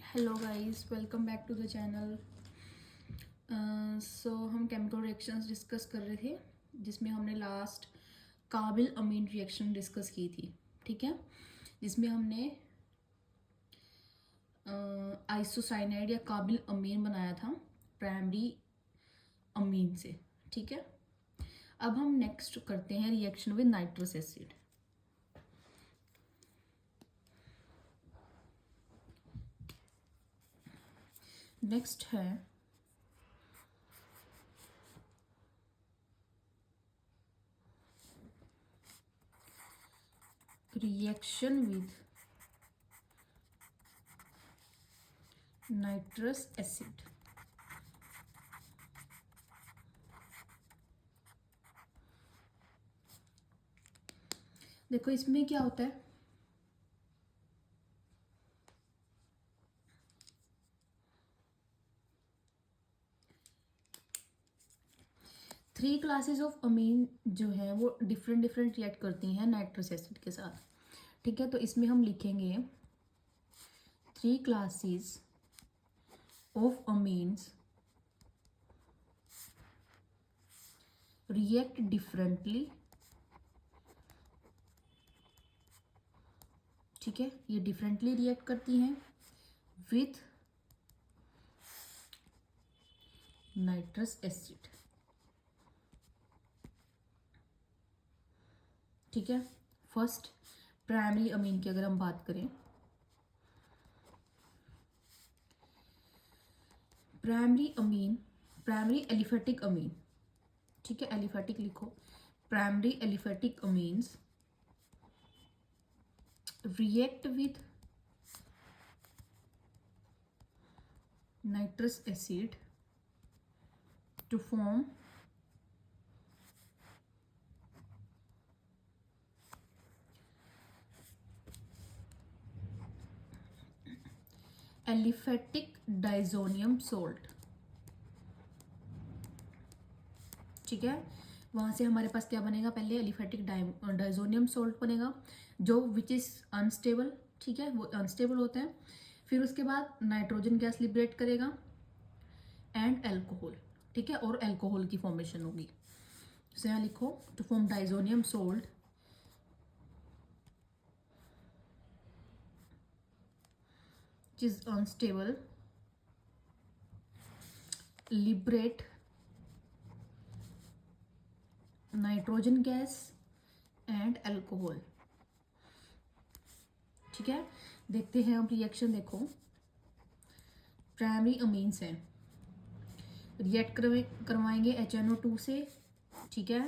Hello guys, welcome back to the channel. So हम chemical reactions discuss कर रहे थे जिसमें हमने लास्ट काबिल अमीन रिएक्शन डिस्कस की थी। ठीक है, जिसमें हमने आइसोसाइनाइड या काबिल अमीन बनाया था प्राइमरी अमीन से। ठीक है, अब हम नेक्स्ट करते हैं reaction with nitrous acid. Next है रिएक्शन विद नाइट्रस एसिड। देखो इसमें क्या होता है, थ्री क्लासेस ऑफ अमीन जो है वो डिफरेंट डिफरेंट रिएक्ट करती हैं नाइट्रस एसिड के साथ। ठीक है, तो इसमें हम लिखेंगे three classes of amines react differently. ठीक है, ये डिफरेंटली रिएक्ट करती हैं विथ नाइट्रस एसिड। ठीक है, फर्स्ट प्राइमरी अमीन की अगर हम बात करें, प्राइमरी एलिफेटिक अमीन। ठीक है, एलिफेटिक लिखो, primary aliphatic amines react with nitrous acid to form aliphatic diazonium salt. ठीक है, वहां से हमारे पास क्या बनेगा, पहले एलिफेटिक डाइजोनियम सोल्ट बनेगा जो विच इज अनस्टेबल। ठीक है, वो अनस्टेबल होता है। फिर उसके बाद नाइट्रोजन गैस लिबरेट करेगा एंड एल्कोहल। ठीक है, और एल्कोहल की फॉर्मेशन होगी। तो यहाँ लिखो, to form diazonium salt which is unstable, liberate nitrogen gas and alcohol. ठीक है, देखते हैं अब रिएक्शन। देखो प्राइमरी अमीन्स हैं, रिएक्ट करवाएंगे HNO2 से। ठीक है,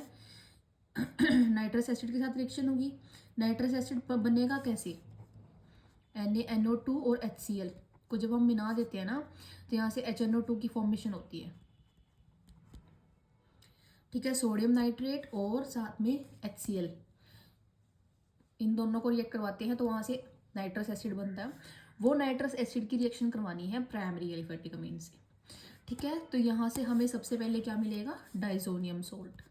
नाइट्रस एसिड के साथ रिएक्शन होगी। नाइट्रस एसिड बनेगा कैसे, NaNO2 और HCl को जब हम मिला देते हैं ना, तो यहाँ से HNO2 की फॉर्मेशन होती है। ठीक है, सोडियम नाइट्रेट और साथ में HCl, इन दोनों को रिएक्ट करवाते हैं तो वहाँ से नाइट्रस एसिड बनता है। वो नाइट्रस एसिड की रिएक्शन करवानी है प्राइमरी एलिफेटिक अमीन से। ठीक है, तो यहाँ से हमें सबसे पहले क्या मिलेगा, diazonium salt,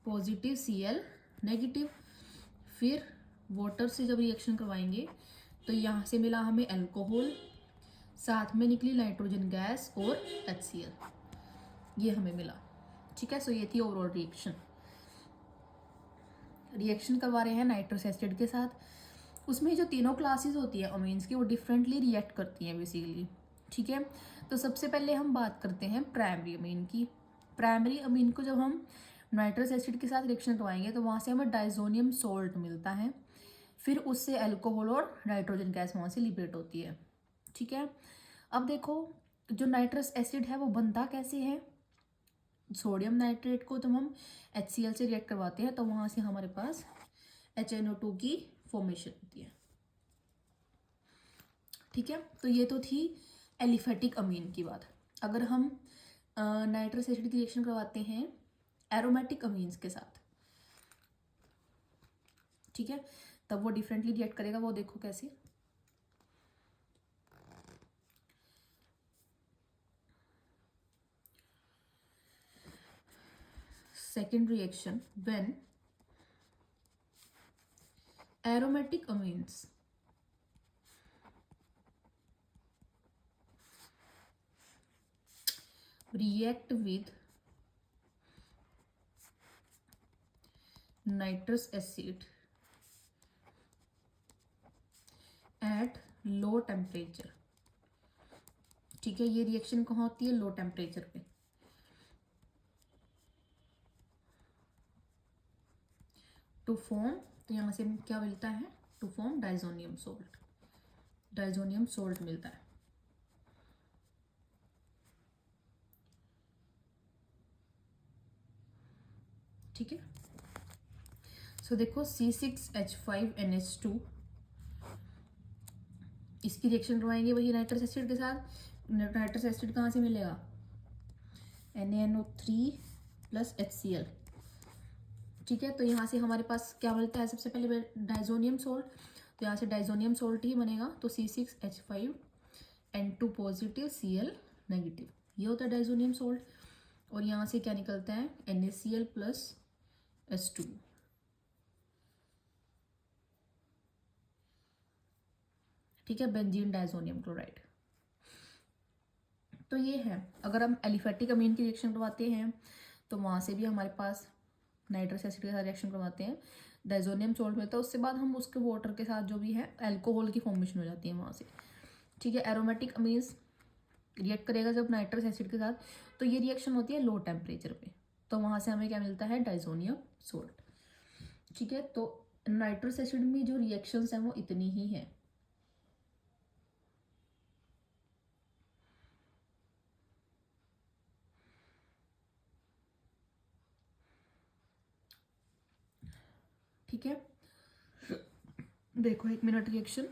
positive Cl negative. फिर वाटर से जब रिएक्शन करवाएंगे तो यहाँ से मिला हमें अल्कोहल, साथ में निकली नाइट्रोजन गैस और HCl, ये हमें मिला। ठीक है, सो ये थी ओवरऑल रिएक्शन करवा रहे हैं नाइट्रस एसिड के साथ। उसमें जो तीनों क्लासेस होती है अमीन्स की, वो डिफरेंटली रिएक्ट करती हैं बेसिकली। ठीक है, तो सबसे पहले हम बात करते हैं प्राइमरी अमीन की। प्राइमरी अमीन को जब हम नाइट्रस एसिड के साथ रिएक्शन करवाएंगे तो वहाँ से हमें डाइजोनियम सोल्ट मिलता है। फिर उससे अल्कोहल और नाइट्रोजन गैस वहाँ से लिबरेट होती है। ठीक है, अब देखो जो नाइट्रस एसिड है वो बनता कैसे है। सोडियम नाइट्रेट को जब हम HCl से रिएक्ट करवाते हैं तो वहाँ से हमारे पास HNO2 की फॉर्मेशन होती है। ठीक है, तो ये तो थी एलिफेटिक अमीन की बात। अगर हम नाइट्रस एसिड की रिएक्शन करवाते हैं एरोमेटिक अमीन्स के साथ, ठीक है, तब वो डिफरेंटली रिएक्ट करेगा। वो देखो कैसे, second reaction when aromatic amines react with nitrous acid at low temperature। ठीक है, ये रिएक्शन कहाँ होती है? लो टेम्परेचर पे। टू फॉर्म, तो यहाँ से क्या मिलता है? To form diazonium salt, diazonium salt मिलता है। ठीक है, सो देखो C6H5NH2, इसकी रिएक्शन करवाएंगे वही नाइट्रस एसिड के साथ। नाइट्रस एसिड कहाँ से मिलेगा? NaNO3 plus HCl। ठीक है, तो यहाँ से हमारे पास क्या मिलता है? सबसे पहले डाइजोनियम सोल्ट, तो यहाँ से डाइजोनियम सोल्ट ही बनेगा, तो C6H5N2 पॉजिटिव Cl नेगेटिव, ये होता है डाइजोनियम सोल्ट। और यहाँ से क्या निकलता है? NaCl plus H2। ठीक है, बेंजीन डाइजोनियम क्लोराइड। तो ये है, अगर हम एलिफेटिक अमीन की रिएक्शन करवाते हैं तो वहाँ से भी हमारे पास नाइट्रस एसिड के साथ रिएक्शन करवाते हैं, डाइजोनियम सोल्ट मिलता है, उसके बाद हम उसके वाटर के साथ जो भी है अल्कोहल की फॉर्मेशन हो जाती है वहाँ से। ठीक है, एरोमेटिक अमीन्स रिएक्ट करेगा जब नाइट्रस एसिड के साथ, तो ये रिएक्शन होती है लो टेम्परेचर पे, तो वहाँ से हमें क्या मिलता है? Diazonium salt. ठीक है, तो नाइट्रस एसिड में जो रिएक्शंस हैं वो इतनी ही है। ठीक है, देखो 1 मिनट रिएक्शन।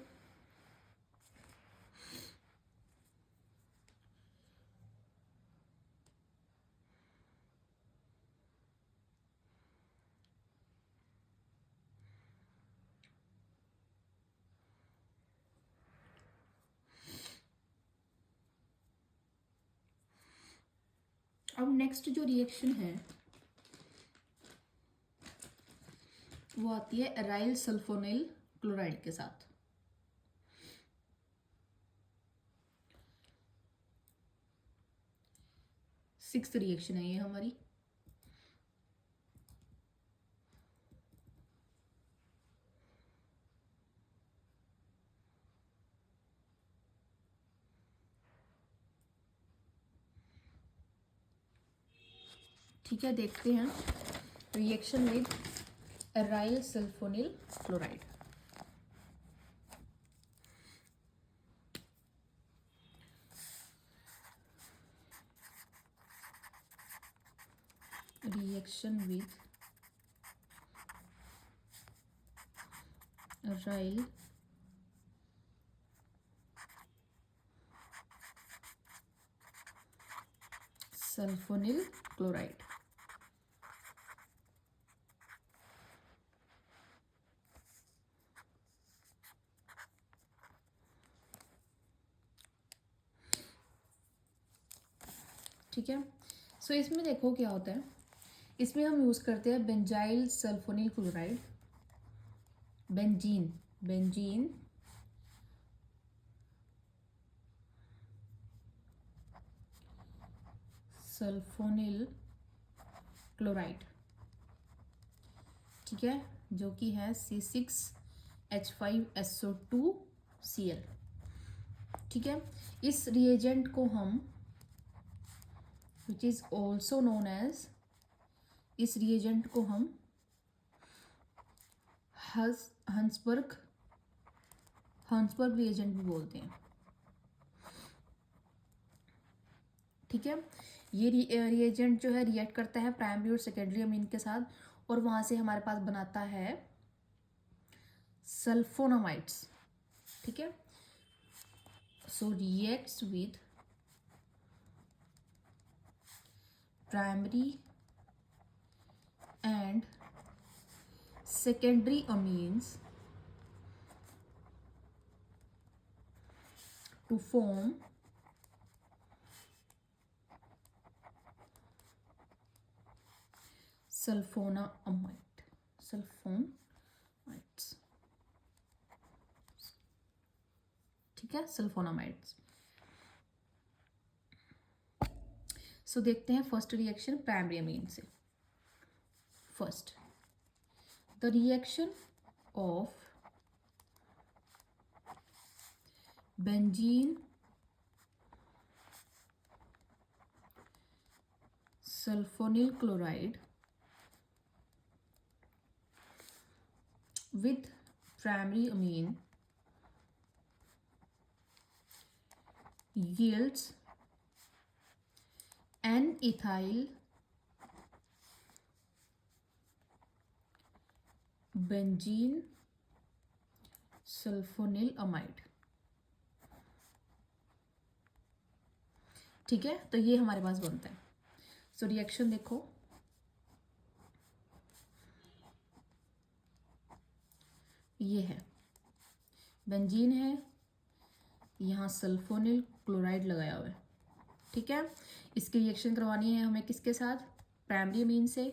अब नेक्स्ट जो रिएक्शन है वो आती है एराइल सल्फोनिल क्लोराइड के साथ। सिक्स्थ रिएक्शन है ये हमारी। ठीक है, देखते हैं reaction with aryl sulphonyl chloride. Reaction with aryl sulphonyl chloride. ठीक है, सो इसमें देखो क्या होता है, इसमें हम यूज़ करते हैं benzyl sulphonyl chloride, benzene, benzene sulphonyl chloride. ठीक है, जो कि है C6H5SO2Cl। ठीक है, इस रिएजेंट को हम which is also known as, इस रिएजेंट को हम हंसबर्ग रिएजेंट भी बोलते हैं। ठीक है, ये रिएजेंट जो है रिएक्ट करता है प्राइमरी और सेकेंडरी अमीन के साथ, और वहां से हमारे पास बनाता है सल्फोनामाइड्स। ठीक है, so reacts with primary and secondary amines to form sulfonamides। ठीक है, सल्फोनामाइड्स। सो देखते हैं फर्स्ट रिएक्शन प्राइमरी अमीन से। First, the reaction of benzene sulphonyl chloride with primary amine yields N-ethyl benzene sulfonyl amide। ठीक है, तो ये हमारे पास बनता है। सो रिएक्शन देखो, ये है बेंजीन है, यहाँ सल्फोनिल क्लोराइड लगाया हुआ है। ठीक है, इसकी रिएक्शन करवानी है हमें किसके साथ? प्राइमरी अमीन से।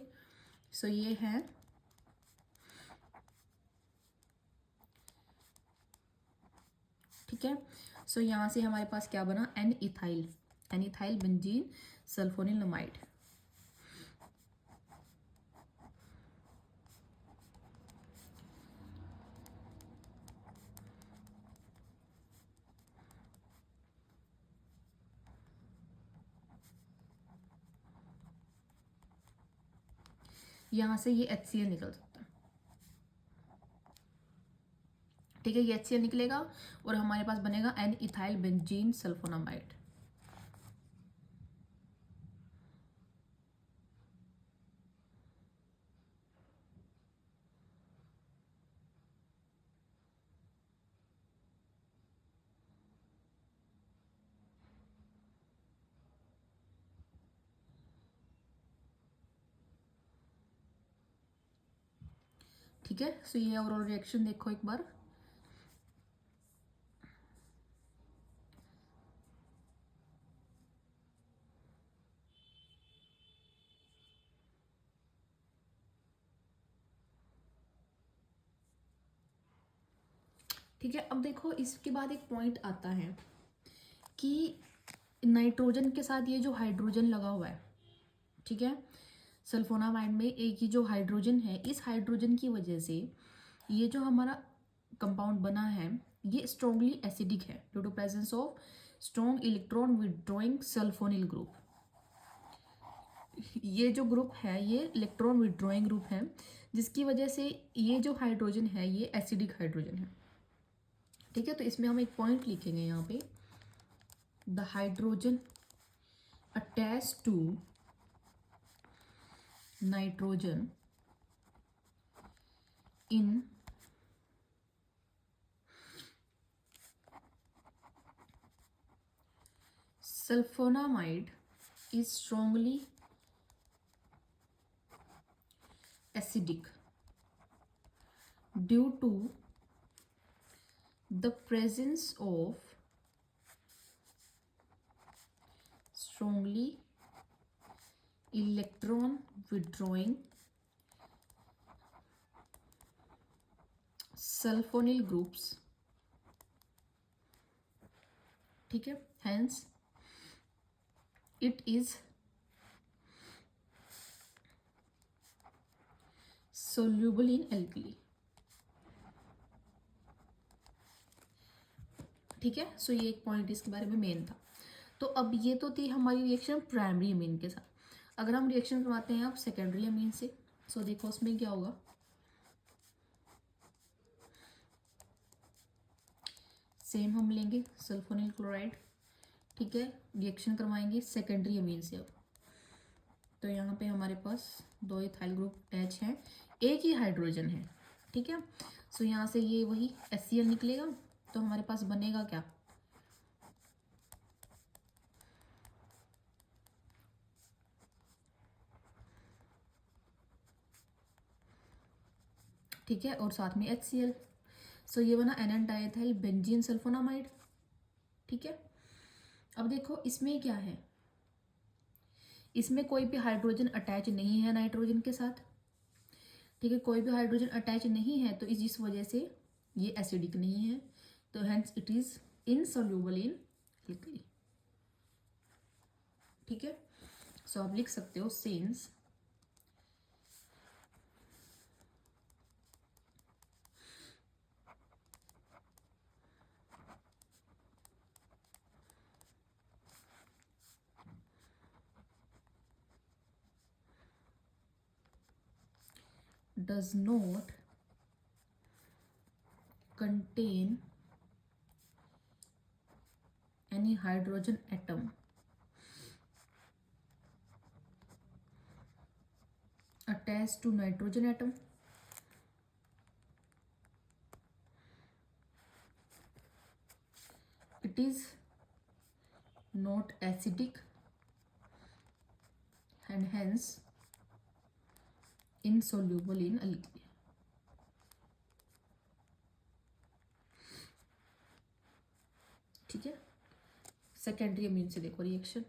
सो ये है ठीक है। सो यहाँ से हमारे पास क्या बना? N ethyl benzene sulphonyl amide. यहाँ से ये HCl निकल सकता है। ठीक है, ये HCl निकलेगा और हमारे पास बनेगा एन इथाइल बेंजीन सल्फोनामाइड। ठीक है, सो ये ओवरऑल रिएक्शन देखो एक बार। ठीक है, अब देखो इसके बाद एक पॉइंट आता है कि नाइट्रोजन के साथ ये जो हाइड्रोजन लगा हुआ है, ठीक है, सल्फोनामाइड में एक ही जो हाइड्रोजन है, इस हाइड्रोजन की वजह से ये जो हमारा कंपाउंड बना है ये स्ट्रॉन्गली एसिडिक है due to presence of strong electron withdrawing sulphonyl group. ये जो ग्रुप है ये इलेक्ट्रॉन विड्रॉइंग ग्रुप है, जिसकी वजह से ये जो हाइड्रोजन है ये एसिडिक हाइड्रोजन है। ठीक है, तो इसमें हम एक पॉइंट लिखेंगे यहाँ पे, the hydrogen attach to nitrogen in sulfonamide is strongly acidic due to the presence of strongly electron withdrawing sulphonyl groups. ठीक है, hence it is soluble in alkali. ठीक है, सो ये एक पॉइंट इसके बारे में मेन था। तो अब ये तो थी हमारी रिएक्शन प्राइमरी अमीन के साथ। अगर हम रिएक्शन करवाते हैं अब सेकेंडरी अमीन से, सो देखो उसमें क्या होगा। सेम हम लेंगे सल्फोनिल क्लोराइड, ठीक है, रिएक्शन करवाएंगे सेकेंडरी अमीन से। अब तो यहाँ पे हमारे पास दो इथाइल ग्रुप अटैच हैं, एक ही हाइड्रोजन है। ठीक है, सो यहाँ से ये वही HCl निकलेगा, तो हमारे पास बनेगा क्या? ठीक है, और साथ में HCl। सो ये बना एन डाइथाइल बेंजीन सल्फोनामाइड। ठीक है, अब देखो इसमें क्या है, इसमें कोई भी हाइड्रोजन अटैच नहीं है नाइट्रोजन के साथ। ठीक है, कोई भी हाइड्रोजन अटैच नहीं है, तो इस वजह से ये एसिडिक नहीं है, तो hence it is insoluble in alkali. ठीक है, सो आप लिख सकते हो since does not contain any hydrogen atom attached to nitrogen atom, it is not acidic and hence insoluble in alkali. ठीक है, सेकेंडरी अमीन से देखो रिएक्शन।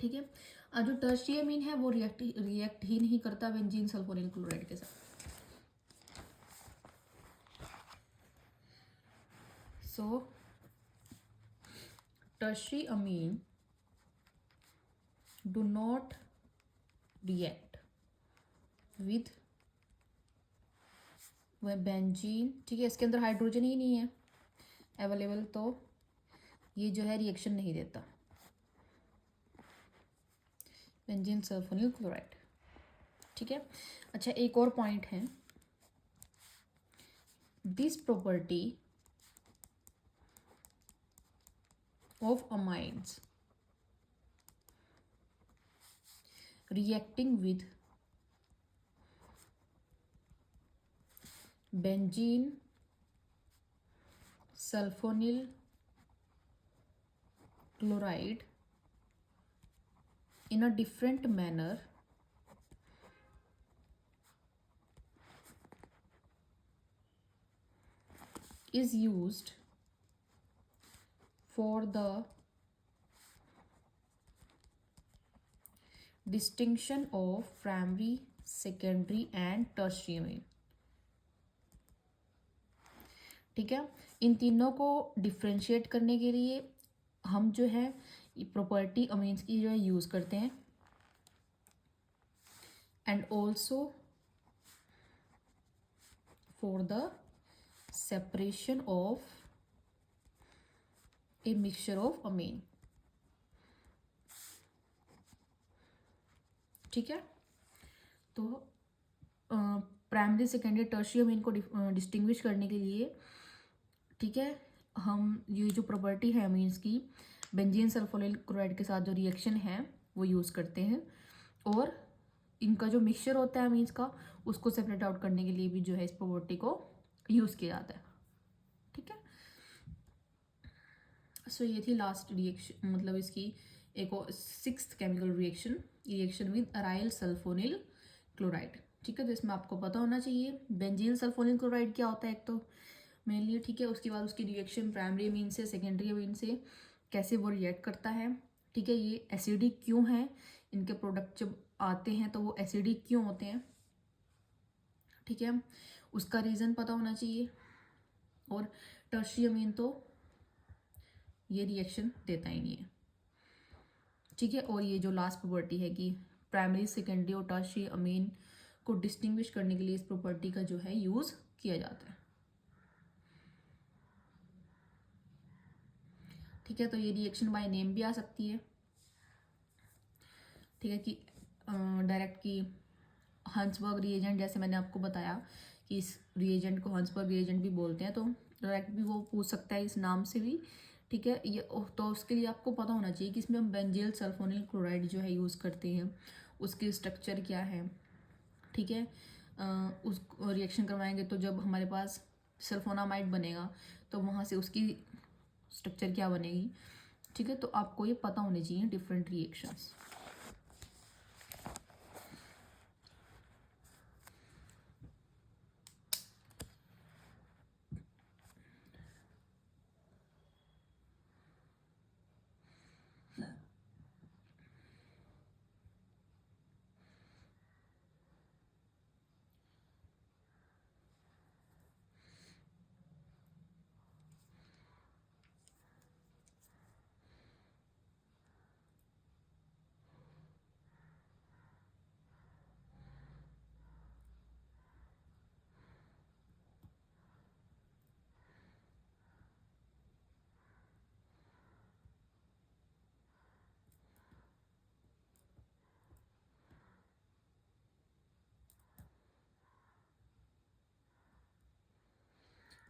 ठीक है, जो टर्शियरी अमीन है वो रिएक्ट ही नहीं करता बेंजीन सल्फोनिल क्लोराइड के साथ। So tertiary amine do not react with वह बेंजीन, ठीक है, इसके अंदर हाइड्रोजन ही नहीं है अवेलेबल, तो ये जो है रिएक्शन नहीं देता बेंजीन सल्फोनिल क्लोराइड। ठीक है, अच्छा एक और पॉइंट है, this property of amines reacting with benzene sulfonyl chloride in a different manner is used for the distinction of primary, secondary and tertiary। ठीक है, इन तीनों को डिफ्रेंशिएट करने के लिए हम जो है प्रॉपर्टी अमीन्स की जो है यूज करते हैं, and also for the separation of a mixture of amine. ठीक है, तो प्राइमरी, सेकेंडरी, टर्शियरी अमीन को डिस्टिंग्विश करने के लिए, ठीक है, हम ये जो प्रॉपर्टी है अमीन्स की बेंजीन सल्फोनिल क्लोराइड के साथ जो रिएक्शन है वो यूज़ करते हैं, और इनका जो मिक्सचर होता है अमीन्स का उसको सेपरेट आउट करने के लिए भी जो है इस प्रॉपर्टी को यूज़ किया जाता है। ठीक है, सो ये थी लास्ट रिएक्शन, मतलब इसकी एक और 6th chemical reaction with aryl sulphonyl chloride. ठीक है, तो इसमें आपको पता होना चाहिए बेंजीन सल्फोनिल क्लोराइड क्या होता है एक तो मेनली, ठीक है, उसके बाद उसकी रिएक्शन प्राइमरी अमीन से सेकेंडरी अमीन से कैसे वो रिएक्ट करता है। ठीक है, ये एसिडिक क्यों है, इनके प्रोडक्ट जब आते हैं तो वो एसिडिक क्यों होते हैं। ठीक है, उसका रीज़न पता होना चाहिए, और टर्शियरी अमीन तो ये रिएक्शन देता ही नहीं है। ठीक है, और ये जो लास्ट प्रॉपर्टी है कि प्राइमरी, सेकेंडरी और टर्शियरी अमीन को डिस्टिंग्विश करने के लिए इस प्रॉपर्टी का जो है यूज़ किया जाता है। ठीक है, तो ये रिएक्शन बाय नेम भी आ सकती है। ठीक है, कि डायरेक्ट की हंसबर्ग रिएजेंट, जैसे मैंने आपको बताया कि इस रिएजेंट को हंसबर्ग रिएजेंट भी बोलते हैं, तो डायरेक्ट भी वो पूछ सकता है इस नाम से भी, ठीक है। ये तो उसके लिए आपको पता होना चाहिए कि इसमें हम बेंजील सल्फोनिल क्लोराइड जो है यूज़ करते हैं, उसकी स्ट्रक्चर क्या है, ठीक है। उस रिएक्शन करवाएंगे तो जब हमारे पास सल्फोनामाइड बनेगा तो वहाँ से उसकी स्ट्रक्चर क्या बनेगी, ठीक है। तो आपको ये पता होने चाहिए डिफरेंट रिएक्शंस।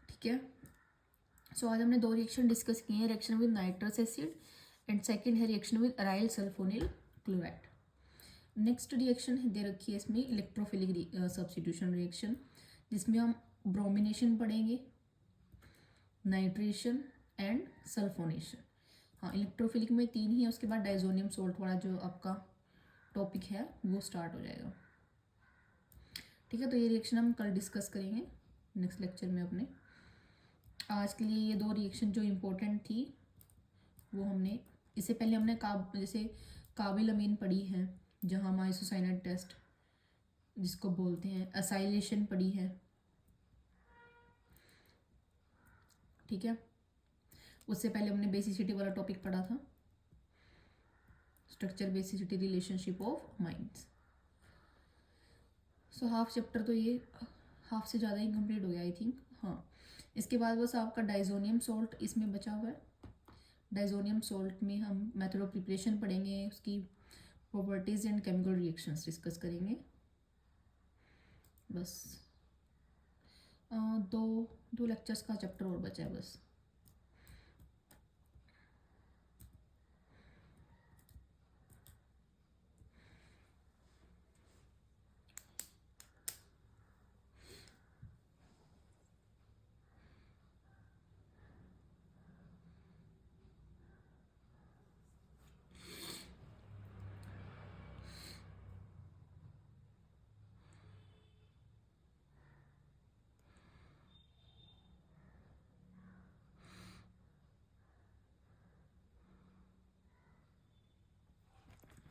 ठीक है। सो आज हमने 2 रिएक्शन डिस्कस किए हैं, reaction with nitrous acid and second है reaction with aryl sulphonyl chloride. Next reaction दे रखी है इसमें इलेक्ट्रोफिलिक सब्स्टिट्यूशन रिएक्शन, जिसमें हम ब्रोमिनेशन पढ़ेंगे, नाइट्रेशन एंड सल्फोनेशन। हाँ, इलेक्ट्रोफिलिक में 3 ही है, उसके बाद डाइजोनियम सोल्ट वाला जो आपका टॉपिक है वो स्टार्ट हो जाएगा, ठीक है। तो ये रिएक्शन हम कल डिस्कस करेंगे नेक्स्ट लेक्चर में अपने। आज के लिए ये 2 रिएक्शन जो इम्पोर्टेंट थी वो हमने, इससे पहले हमने जैसे काबिल अमीन पढ़ी है, जहाँ हम आइसोसाइनेट टेस्ट जिसको बोलते हैं, असाइलेशन पढ़ी है, ठीक है। उससे पहले हमने बेसिसिटी वाला टॉपिक पढ़ा था, structure basicity relationship of minds. So half chapter तो ये हाफ से ज़्यादा ही कंप्लीट हो गया आई थिंक। हाँ, इसके बाद बस आपका डाइजोनियम सॉल्ट इसमें बचा हुआ है। डाइजोनियम सॉल्ट में हम मेथड ऑफ प्रिपरेशन पढ़ेंगे, उसकी properties and chemical reactions discuss करेंगे। बस दो लेक्चर्स का चैप्टर और बचा है बस।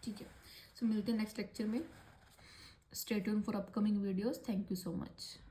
ठीक है, सो मिलते हैं नेक्स्ट लेक्चर में। Stay tuned for upcoming videos. Thank you so much.